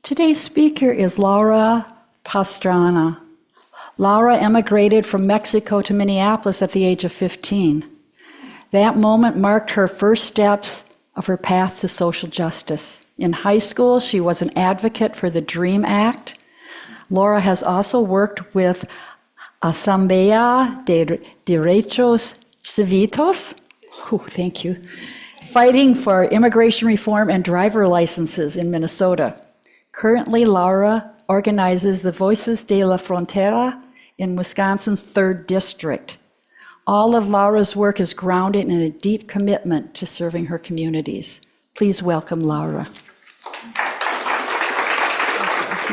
Today's speaker is Laura Pastrana. Laura emigrated from Mexico to Minneapolis at the age of 15. That moment marked her first steps of her path to social justice. In high school, she was an advocate for the DREAM Act. Laura has also worked with Asamblea de Derechos Civitos, thank you, fighting for immigration reform and driver licenses in Minnesota. Currently, Laura organizes the Voces de la Frontera in Wisconsin's 3rd District. All of Laura's work is grounded in a deep commitment to serving her communities. Please welcome Laura.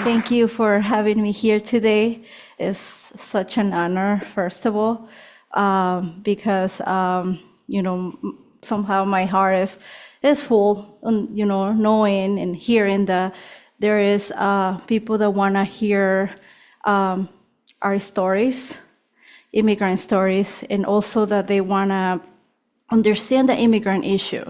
Thank you for having me here today. It's such an honor, first of all, because, somehow my heart is full, knowing and hearing that there is people that want to hear our stories, immigrant stories, and also that they want to understand the immigrant issue.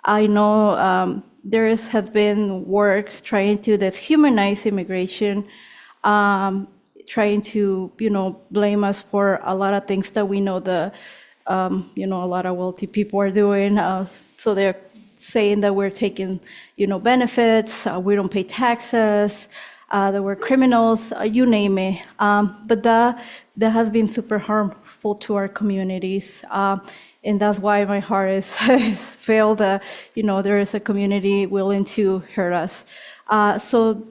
I know there has been work trying to dehumanize immigration, trying to, blame us for a lot of things that we know a lot of wealthy people are doing. So they're saying that we're taking, benefits, we don't pay taxes, that we're criminals, you name it. But that has been super harmful to our communities. And that's why my heart is filled that, there is a community willing to hurt us. So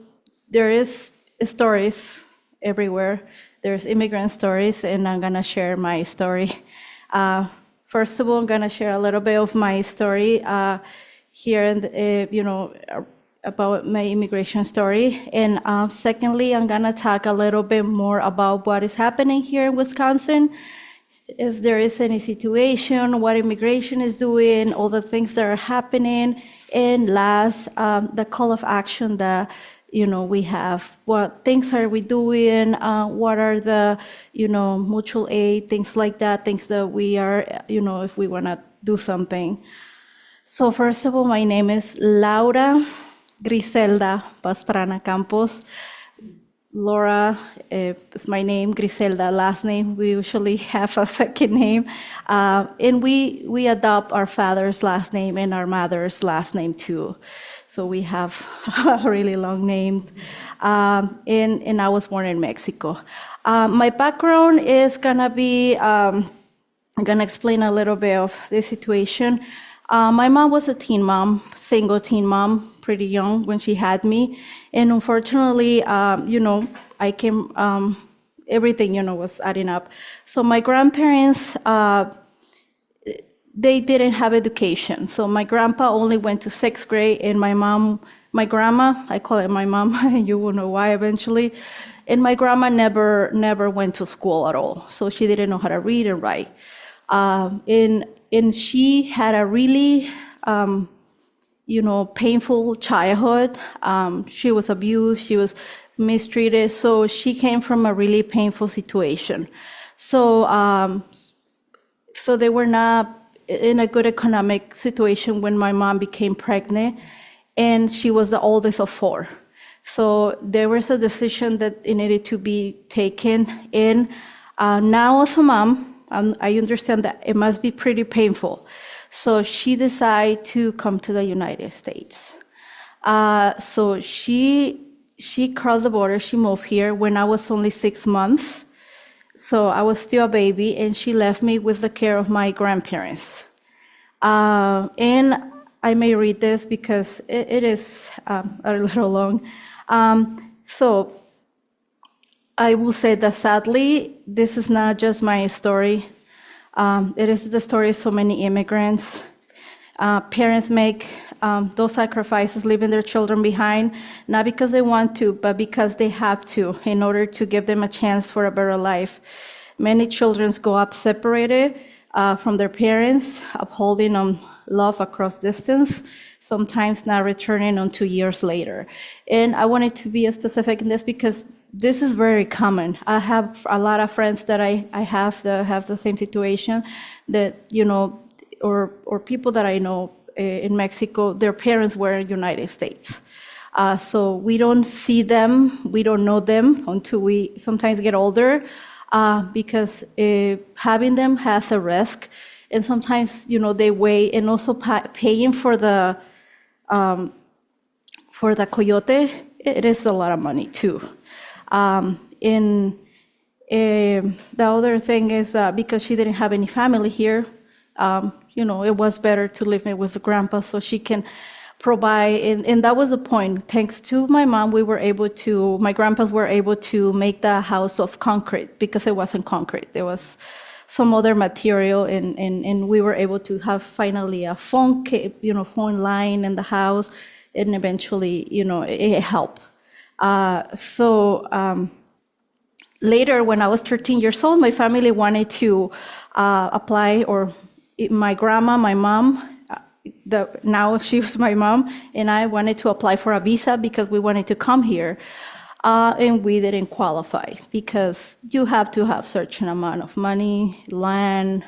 there is stories everywhere. There's immigrant stories, and I'm gonna share my story. First of all, I'm gonna share a little bit of my story here, about my immigration story. And secondly, I'm gonna talk a little bit more about what is happening here in Wisconsin, if there is any situation, what immigration is doing, all the things that are happening. And last, the call of action that we have. What things are we doing? What are the, mutual aid, things like that, things that we are, if we want to do something. So first of all, my name is Laura Griselda Pastrana Campos. Laura is my name, Griselda last name. We usually have a second name. And we adopt our father's last name and our mother's last name too. So we have a really long name. And I was born in Mexico. My background is gonna be, I'm gonna explain a little bit of the situation. My mom was a teen mom, single teen mom, pretty young when she had me. And unfortunately, I came, everything, was adding up. So my grandparents, they didn't have education. So my grandpa only went to 6th grade, and my grandma, I call it my mom, you will know why eventually, and my grandma never went to school at all. So she didn't know how to read and write. And she had a really, painful childhood. She was abused, she was mistreated, so she came from a really painful situation. So they were not in a good economic situation when my mom became pregnant, and she was the oldest of 4. So there was a decision that it needed to be taken in. Now as a mom, I understand that it must be pretty painful. So she decided to come to the United States. So she crossed the border, she moved here when I was only 6 months. So I was still a baby, and she left me with the care of my grandparents. And I may read this because it is a little long. So I will say that sadly, this is not just my story. It is the story of so many immigrants. Parents make those sacrifices, leaving their children behind, not because they want to, but because they have to, in order to give them a chance for a better life. Many children go up separated from their parents, upholding on love across distance, sometimes not returning on 2 years later. And I wanted to be specific in this because this is very common. I have a lot of friends that I have that have the same situation, that, or people that I know in Mexico, their parents were in the United States. So we don't see them, we don't know them until we sometimes get older, because having them has a risk. And sometimes, they weigh, and also paying for the coyote, it is a lot of money too. The other thing is because she didn't have any family here, it was better to live with the grandpa so she can provide, and that was the point. Thanks to my mom, my grandpas were able to make the house of concrete, because it wasn't concrete. There was some other material, and we were able to have finally a phone line in the house, and eventually, it helped. Later, when I was 13 years old, my family wanted to apply, or my grandma, my mom, now she was my mom, and I wanted to apply for a visa because we wanted to come here. And we didn't qualify because you have to have certain amount of money, land,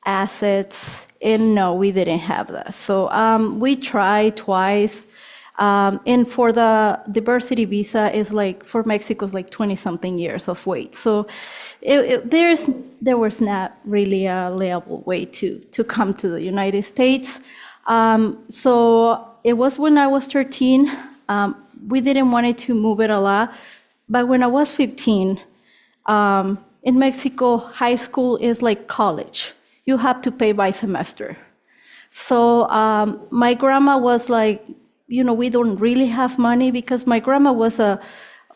assets, and no, we didn't have that. So we tried twice. And for the diversity visa, for Mexico, it's like 20-something years of wait. So there was not really a reliable way to come to the United States. So it was when I was 13. We didn't want to move it a lot. But when I was 15, in Mexico, high school is like college. You have to pay by semester. So my grandma was like, we don't really have money, because my grandma was a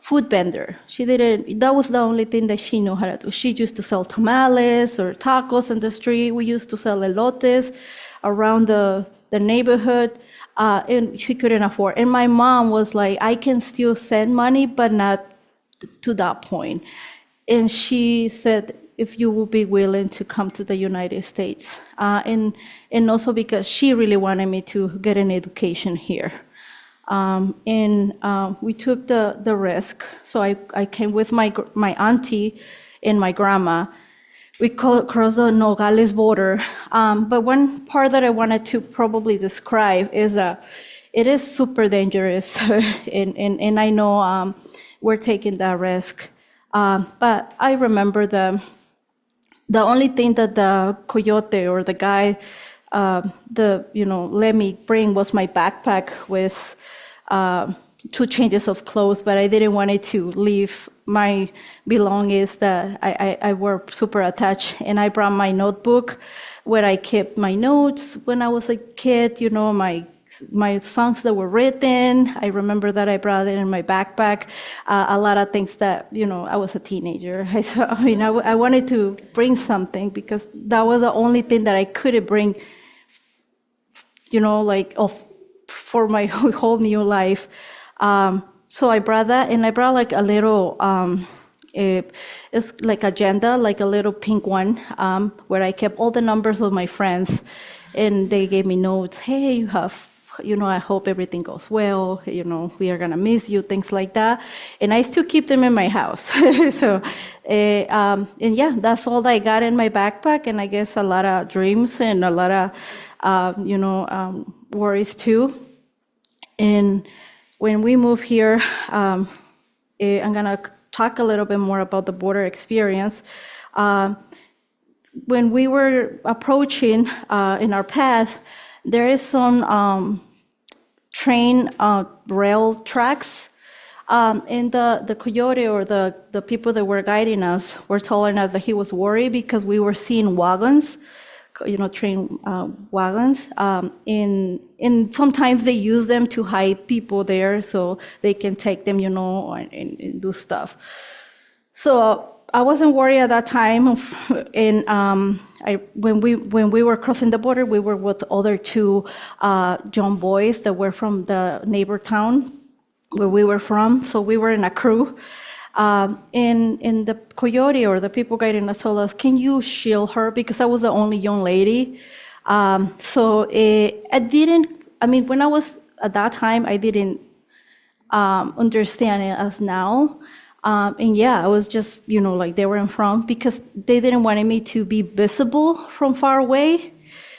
food vendor. That was the only thing that she knew how to do. She used to sell tamales or tacos on the street. We used to sell elotes around the neighborhood, and she couldn't afford. And my mom was like, I can still send money, but not to that point. And she said, if you will be willing to come to the United States. And also because she really wanted me to get an education here. We took the risk. So I came with my auntie and my grandma. We crossed the Nogales border. But one part that I wanted to probably describe is that it is super dangerous. and I know we're taking that risk. But I remember the only thing that the coyote or the guy let me bring was my backpack with 2 changes of clothes, but I didn't want it to leave my belongings that I were super attached. And I brought my notebook where I kept my notes when I was a kid, my songs that were written. I remember that I brought it in my backpack. A lot of things that, I was a teenager. I wanted to bring something because that was the only thing that I couldn't bring, for my whole new life. So I brought that, and I brought like a little, it's like agenda, like a little pink one, where I kept all the numbers of my friends, and they gave me notes. Hey, you have, I hope everything goes well. We are gonna miss you, things like that. And I still keep them in my house. So, and yeah, that's all that I got in my backpack, and I guess a lot of dreams and a lot of, worries too. And when we moved here, I'm gonna talk a little bit more about the border experience. When we were approaching in our path, there is some train rail tracks, and the coyote or the people that were guiding us were telling us that he was worried because we were seeing wagons, train wagons, and sometimes they use them to hide people there so they can take them, and do stuff. So I wasn't worried at that time, and when we were crossing the border, we were with other 2 young boys that were from the neighbor town where we were from. So we were in a crew. And the coyote or the people guiding us told us, can you shield her? Because I was the only young lady. When I was at that time, I didn't understand it as now. And yeah, I was just, like they were in front because they didn't want me to be visible from far away.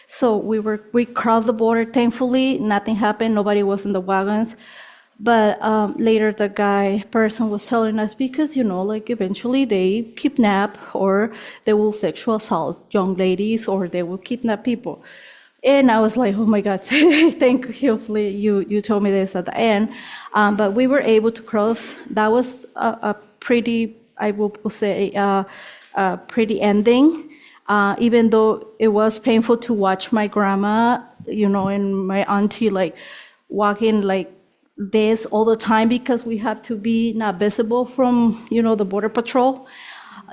So we crossed the border, thankfully, nothing happened, nobody was in the wagons. But later the person was telling us, because, like eventually they kidnap or they will sexual assault young ladies or they will kidnap people. And I was like, oh my God, thank you, hopefully you told me this at the end. But we were able to cross. That was a pretty, I will say, a pretty ending. Even though it was painful to watch my grandma, and my auntie like walking like this all the time, because we have to be not visible from, the border patrol.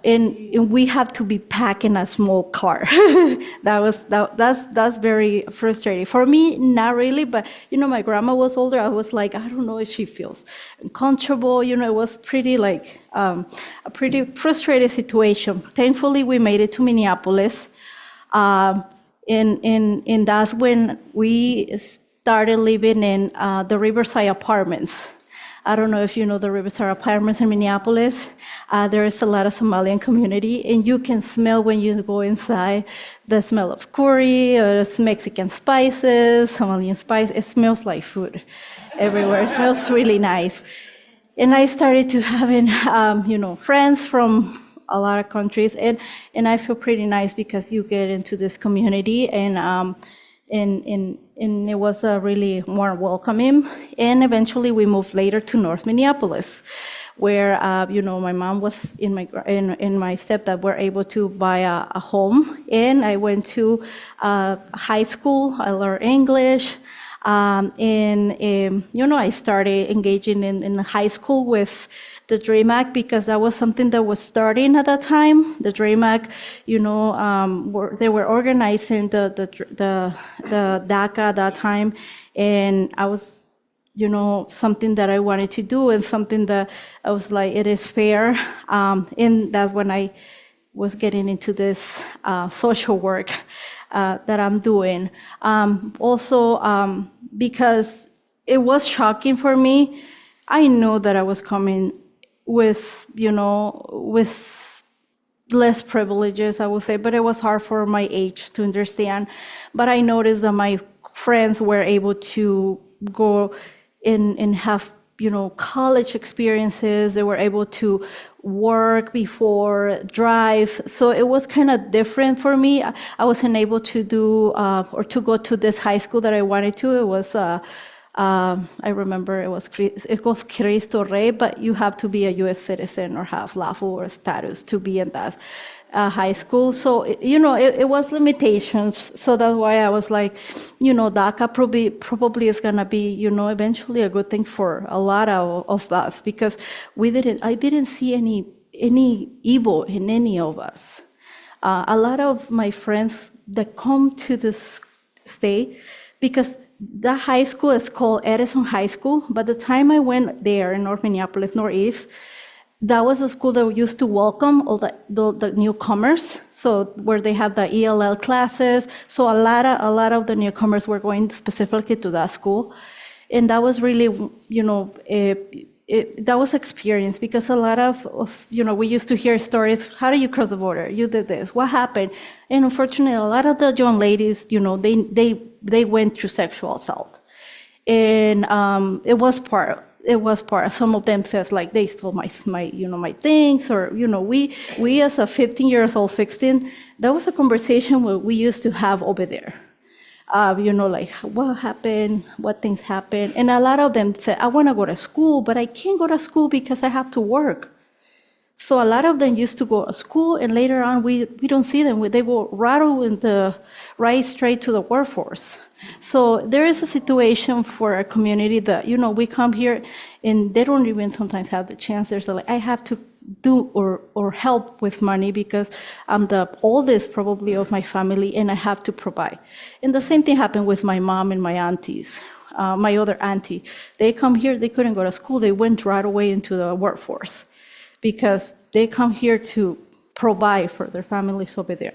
And we have to be packing a small car. That's very frustrating for me. Not really, but my grandma was older. I was like, I don't know if she feels uncomfortable. It was pretty like a pretty frustrated situation. Thankfully, we made it to Minneapolis, and that's when we started living in the Riverside Apartments. I don't know if you know the Riverside Apartments in Minneapolis. There is a lot of Somalian community, and you can smell when you go inside the smell of curry, or Mexican spices, Somalian spice. It smells like food everywhere. It smells really nice. And I started to having, friends from a lot of countries, and I feel pretty nice because you get into this community, and it was a really more welcoming. And eventually we moved later to North Minneapolis, where my mom was in my stepdad were able to buy a home. And I went to high school. I learned English. I started engaging in high school with the Dream Act, because that was something that was starting at that time. The Dream Act, they were organizing the DACA at that time, and I was, something that I wanted to do, and something that I was like, it is fair. And that's when I was getting into this social work that I'm doing. Also, because it was shocking for me. I knew that I was coming with, with less privileges, I would say, but it was hard for my age to understand. But I noticed that my friends were able to go and have, college experiences. They were able to work before, drive. So it was kind of different for me. I wasn't able to do or to go to this high school that I wanted to. It was I remember it was Cristo Rey, but you have to be a U.S. citizen or have lawful or status to be in that high school. So, it was limitations. So that's why I was like, DACA probably is going to be, eventually a good thing for a lot of us, because I didn't see any evil in any of us. A lot of my friends that come to this state, because the high school is called Edison High School, but the time I went there in North Minneapolis, Northeast, that was a school that used to welcome all the newcomers. So where they have the ELL classes, so a lot of the newcomers were going specifically to that school, and that was really, that was experience, because a lot of we used to hear stories. How do you cross the border? You did this. What happened? And unfortunately, a lot of the young ladies, they went through sexual assault, and it was part. Some of them says like they stole my things, or we as a 15-year-old, 16. That was a conversation where we used to have over there. Like what happened, what things happened, and a lot of them said, I want to go to school, but I can't go to school because I have to work. So a lot of them used to go to school, and later on we don't see them. They go right straight to the workforce. So there is a situation for a community that, we come here and they don't even sometimes have the chance. There's I have to do or help with money because I'm the oldest probably of my family, and I have to provide. And the same thing happened with my mom and my aunties. My other auntie, they come here, they couldn't go to school. They went right away into the workforce, because they come here to provide for their families over there.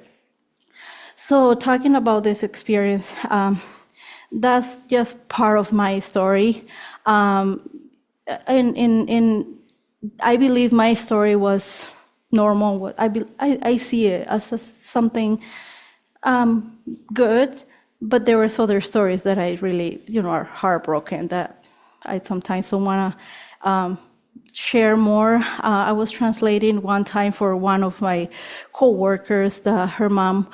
So talking about this experience, that's just part of my story. And I believe my story was normal. I see it as something good, but there was other stories that I really, are heartbroken, that I sometimes don't want to share more. I was translating one time for one of my coworkers. Her mom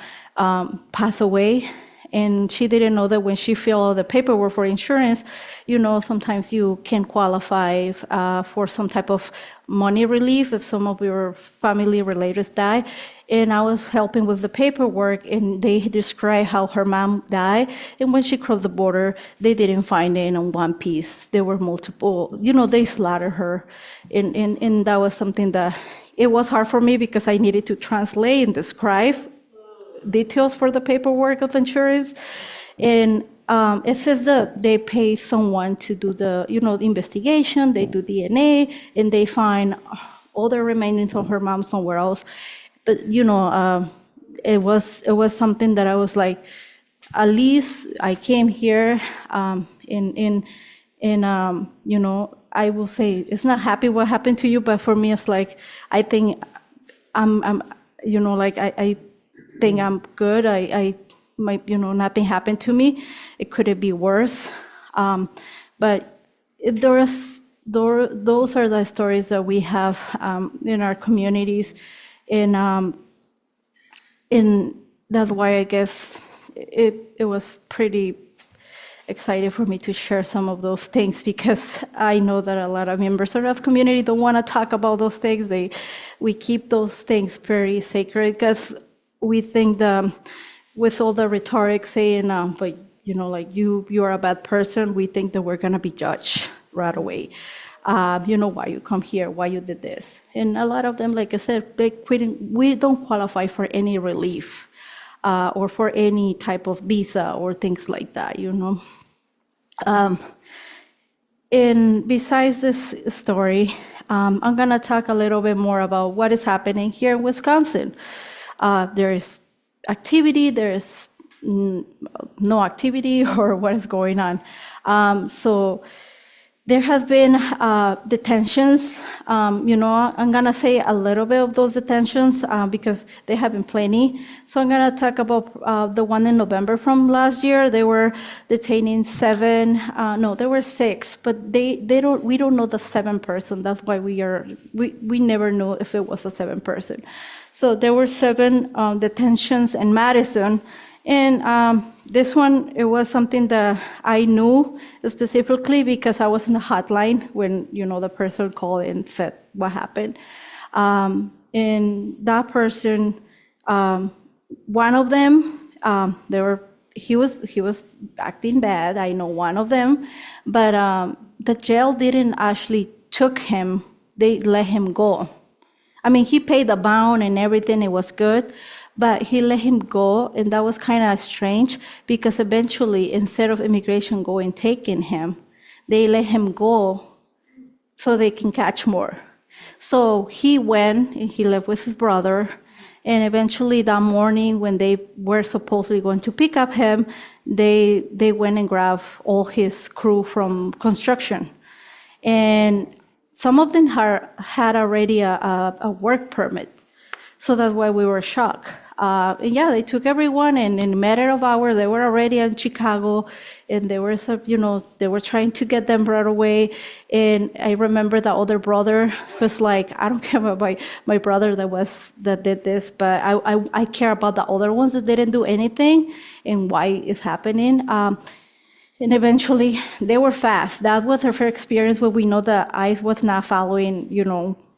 passed away, and she didn't know that when she filled out the paperwork for insurance, sometimes you can qualify for some type of money relief if some of your family relatives die. And I was helping with the paperwork, and they described how her mom died. And when she crossed the border, they didn't find it in one piece. There were multiple, they slaughtered her. And that was something that it was hard for me because I needed to translate and describe details for the paperwork of insurance. And it says that they pay someone to do the, investigation, they do DNA, and they find all the remains of her mom somewhere else. But, it was something that I was like, at least I came here, and I will say, it's not happy what happened to you, but for me, it's like, I think I think I'm good. I might, nothing happened to me. It could be worse. But those are the stories that we have in our communities. And that's why I guess it was pretty excited for me to share some of those things, because I know that a lot of members of our community don't want to talk about those things. We keep those things very sacred because we think that with all the rhetoric saying, but you are a bad person, we think that we're going to be judged right away. Why you come here, why you did this. And a lot of them, like I said, we don't qualify for any relief or for any type of visa or things like that, And besides this story, I'm going to talk a little bit more about what is happening here in Wisconsin. There is activity, there is no activity, or what is going on. So there has been detentions. I'm gonna say a little bit of those detentions because they have been plenty. So I'm gonna talk about the one in November from last year. They were detaining 7. No, there were 6, but we don't know the 7th person. That's why we never know if it was a 7th person. So there were 7 detentions in Madison. And this one, it was something that I knew specifically because I was in the hotline when, the person called and said what happened. And that person, one of them, he was acting bad. I know one of them, but the jail didn't actually took him. They let him go. I mean, he paid the bond and everything. It was good. But he let him go, and that was kind of strange because eventually, instead of immigration going taking him, they let him go so they can catch more. So he went and he left with his brother, and eventually that morning when they were supposedly going to pick up him, they went and grabbed all his crew from construction. And some of them had already a work permit. So that's why we were shocked. And yeah, they took everyone, and in a matter of hours, they were already in Chicago, and they were trying to get them right away. And I remember the older brother was like, I don't care about my brother that did this, but I care about the older ones that didn't do anything and why it's happening. And eventually, they were fast. That was our first experience where we know that ICE was not following,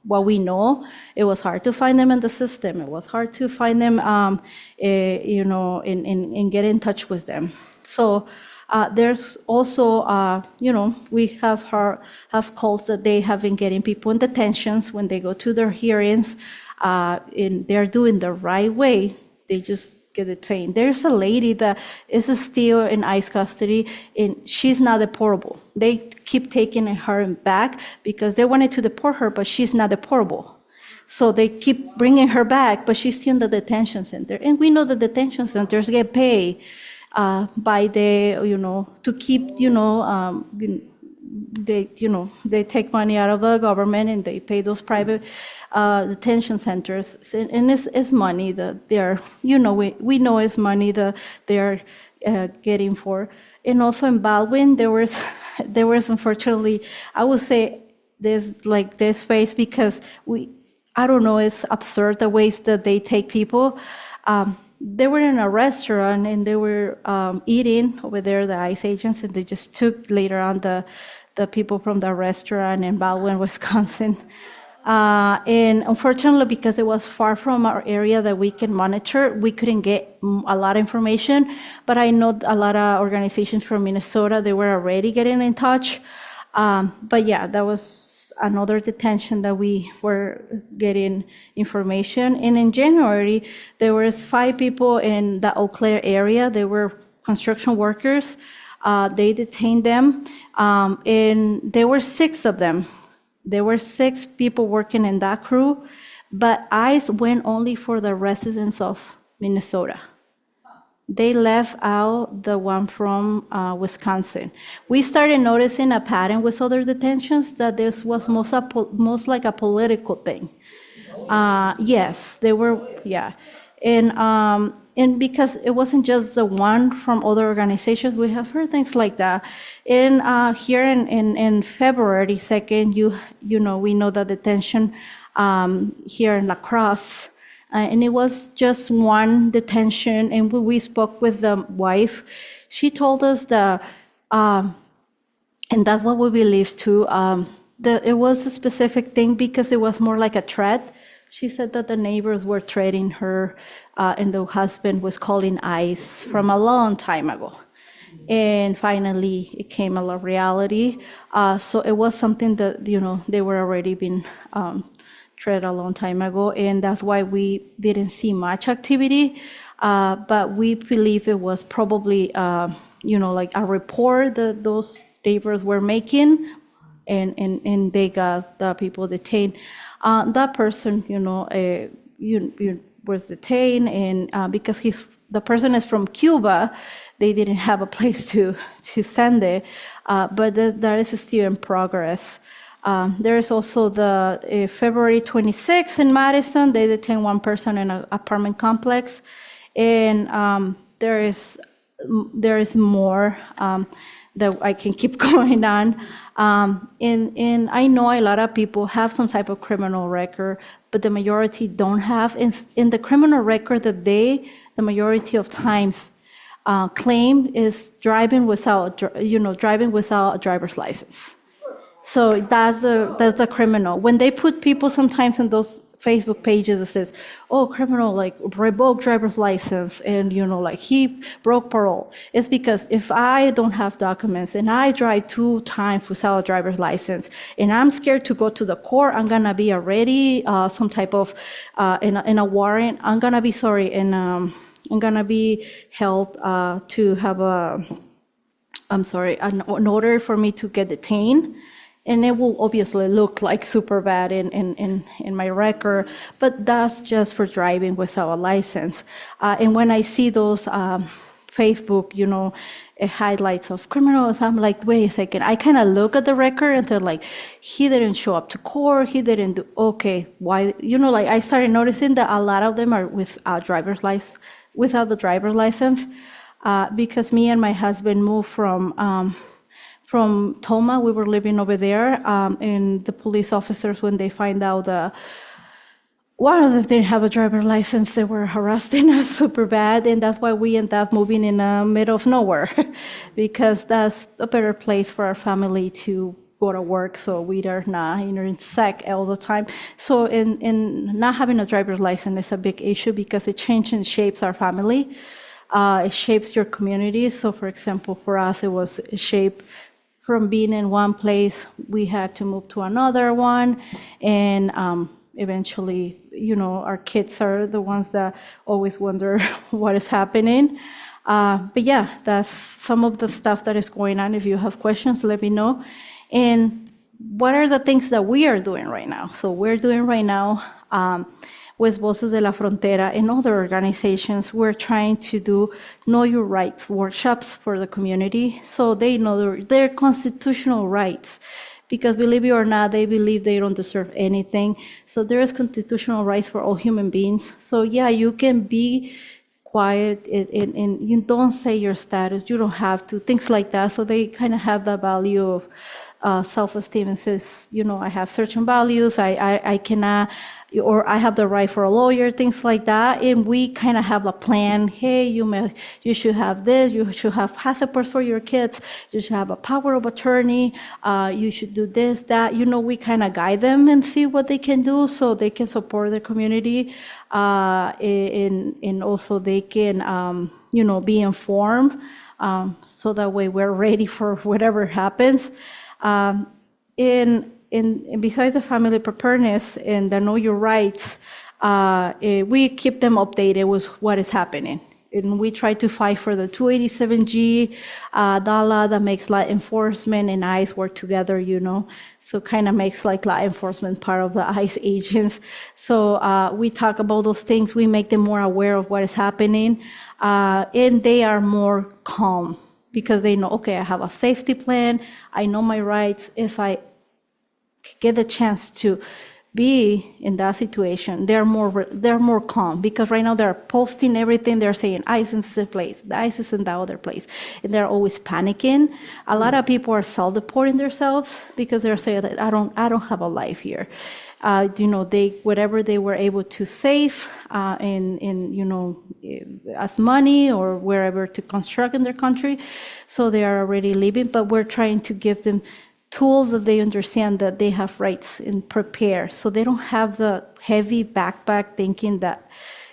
what we know. It was hard to find them in the system. It was hard to find them, and get in touch with them. So there's also, we have calls that they have been getting people in detentions when they go to their hearings, and they're doing the right way. They just get detained. There's a lady that is still in ICE custody, and she's not deportable. They keep taking her back because they wanted to deport her, but she's not deportable. So they keep bringing her back, but she's still in the detention center. And we know the detention centers get paid by the, to keep, they take money out of the government and they pay those private detention centers, and it's money that they're, we know it's money that they're getting for. And also in Baldwin, there was unfortunately, I would say there's like this phase because I don't know, it's absurd the ways that they take people. They were in a restaurant and they were eating over there, the ICE agents, and they just took later on the people from the restaurant in Baldwin, Wisconsin. And unfortunately, because it was far from our area that we can monitor, we couldn't get a lot of information. But I know a lot of organizations from Minnesota, they were already getting in touch. But yeah, that was another detention that we were getting information. And in January, there was 5 people in the Eau Claire area. They were construction workers. They detained them, and there were 6 of them. There were 6 people working in that crew, but ICE went only for the residents of Minnesota. They left out the one from Wisconsin. We started noticing a pattern with other detentions that this was most like a political thing. Yes, they were, yeah. And because it wasn't just the one from other organizations, we have heard things like that. And here in February 2nd, we know the detention here in La Crosse. And it was just one detention, and when we spoke with the wife, she told us that, and that's what we believe too, that it was a specific thing because it was more like a threat. She said that the neighbors were threatening her, and the husband was calling ICE from a long time ago. And finally, it came a reality. So it was something that, they were already been threat a long time ago, and that's why we didn't see much activity. But we believe it was probably, like a report that those neighbors were making, and they got the people detained. That person, was detained, and because the person is from Cuba, they didn't have a place to send it. But that is still in progress. There is also the February 26th in Madison. They detained 1 person in an apartment complex, and there is more that I can keep going on. And I know a lot of people have some type of criminal record, but the majority don't have. In the criminal record that the majority of times claim is driving without a driver's license. So that's the criminal. When they put people sometimes in those Facebook pages that says, oh, criminal, like revoked driver's license, and like he broke parole. It's because if I don't have documents and I drive 2 times without a driver's license and I'm scared to go to the court, I'm gonna be already some type of in a warrant. I'm gonna be held to have an order for me to get detained. And it will obviously look like super bad in my record, but that's just for driving without a license. And when I see those Facebook, highlights of criminals, I'm like, wait a second. I kind of look at the record and they're like, he didn't show up to court. He didn't do, okay, why? I started noticing that a lot of them are without the driver's license, because me and my husband moved from Toma. We were living over there, and the police officers, when they find out that one of them didn't have a driver's license, they were harassing us super bad, and that's why we ended up moving in the middle of nowhere, because that's a better place for our family to go to work, so we are not in SEC all the time. So in not having a driver's license is a big issue because it changes and shapes our family. It shapes your community. So for example, for us, it was shaped from being in one place, we had to move to another one, and eventually, our kids are the ones that always wonder what is happening. But yeah, that's some of the stuff that is going on. If you have questions, let me know. And what are the things that we are doing right now? So we're doing right now with Voces de la Frontera and other organizations, we're trying to do Know Your Rights workshops for the community so they know their constitutional rights. Because believe it or not, they believe they don't deserve anything. So there is constitutional rights for all human beings. So yeah, you can be quiet and you don't say your status, you don't have to, things like that. So they kind of have the value of self-esteem and says, I have certain values, I cannot, or I have the right for a lawyer, things like that. And we kind of have a plan. Hey, you should have this, you should have passports for your kids, you should have a power of attorney, you should do this, that. We kind of guide them and see what they can do so they can support their community. And also they can, be informed. So that way we're ready for whatever happens. And besides the family preparedness and the Know Your Rights, we keep them updated with what is happening. And we try to fight for the 287G, DALA that makes law enforcement and ICE work together, So kind of makes like law enforcement part of the ICE agents. So we talk about those things. We make them more aware of what is happening. And they are more calm because they know, okay, I have a safety plan. I know my rights. If I get the chance to be in that situation, they're more calm because right now they're posting everything. They're saying ICE is this place, the ICE is in that other place, and they're always panicking. A lot of people are self-deporting themselves because they're saying that I don't have a life here. They whatever they were able to save as money or wherever to construct in their country, so they are already leaving. But we're trying to give them tools that they understand that they have rights and prepare, so they don't have the heavy backpack thinking that,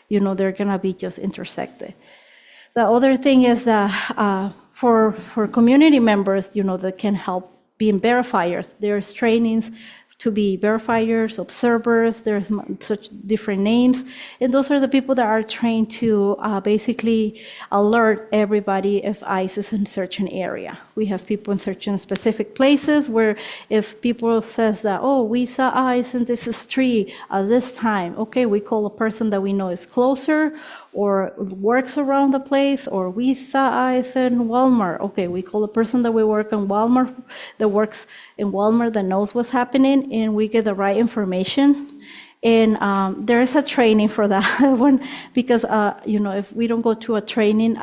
they're gonna be just intersected. The other thing is that for community members, that can help being verifiers, there's trainings to be verifiers, observers, there's such different names. And those are the people that are trained to basically alert everybody if ICE is in certain area. We have people in certain specific places where if people says that, oh, we saw ICE in this street at this time, okay, we call a person that we know is closer or works around the place, or we saw ICE in Walmart. Okay, we call a person that we work in Walmart, that works in Walmart, that knows what's happening, and we get the right information. And there is a training for that one because, if we don't go to a training,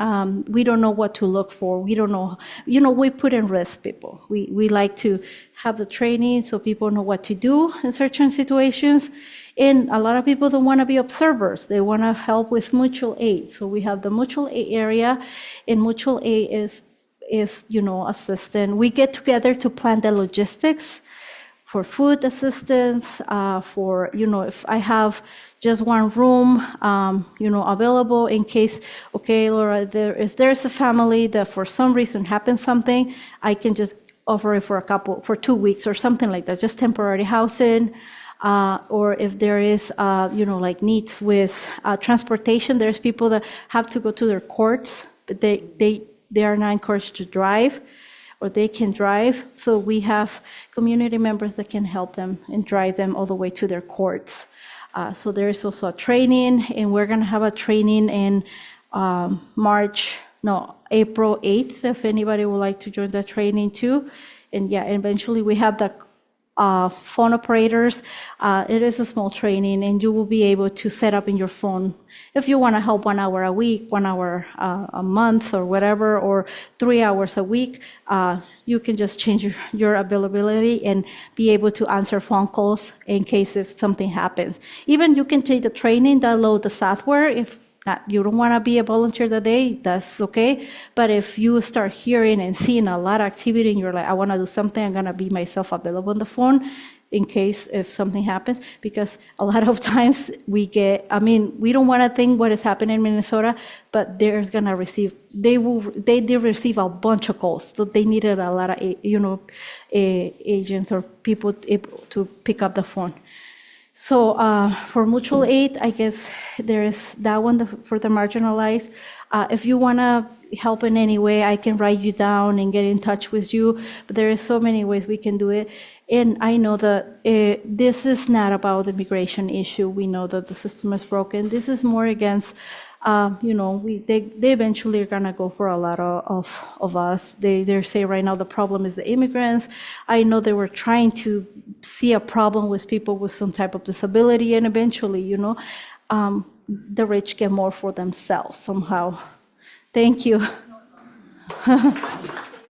we don't know what to look for. We don't know, we put in risk people. We like to have the training so people know what to do in certain situations. And a lot of people don't want to be observers. They want to help with mutual aid. So we have the mutual aid area, and mutual aid is assistant. We get together to plan the logistics for food assistance, for, if I have just one room, available in case, okay, Laura, if there's a family that for some reason happens something, I can just offer it for 2 weeks or something like that, just temporary housing. Or if there is, like needs with transportation, there's people that have to go to their courts, but they are not encouraged to drive, or they can drive. So we have community members that can help them and drive them all the way to their courts. So there is also a training, and we're going to have a training in April 8th, if anybody would like to join that training too. And yeah, eventually we have the phone operators. It is a small training, and you will be able to set up in your phone if you want to help 1 hour a week, 1 hour a month, or whatever, or 3 hours a week. You can just change your availability and be able to answer phone calls in case if something happens. Even you can take the training, download the software. If you don't want to be a volunteer that day, that's okay. But if you start hearing and seeing a lot of activity and you're like, I want to do something, I'm going to be myself available on the phone in case if something happens. Because a lot of times we don't want to think what is happening in Minnesota, but they did receive a bunch of calls. So they needed a lot of, agents or people able to pick up the phone. So for mutual aid, I guess there is that one for the marginalized. If you want to help in any way, I can write you down and get in touch with you. But there is so many ways we can do it. And I know that this is not about the immigration issue. We know that the system is broken. This is more against, they eventually are gonna go for a lot of us. They say right now the problem is the immigrants. I know they were trying to see a problem with people with some type of disability, and eventually, the rich get more for themselves somehow. Thank you.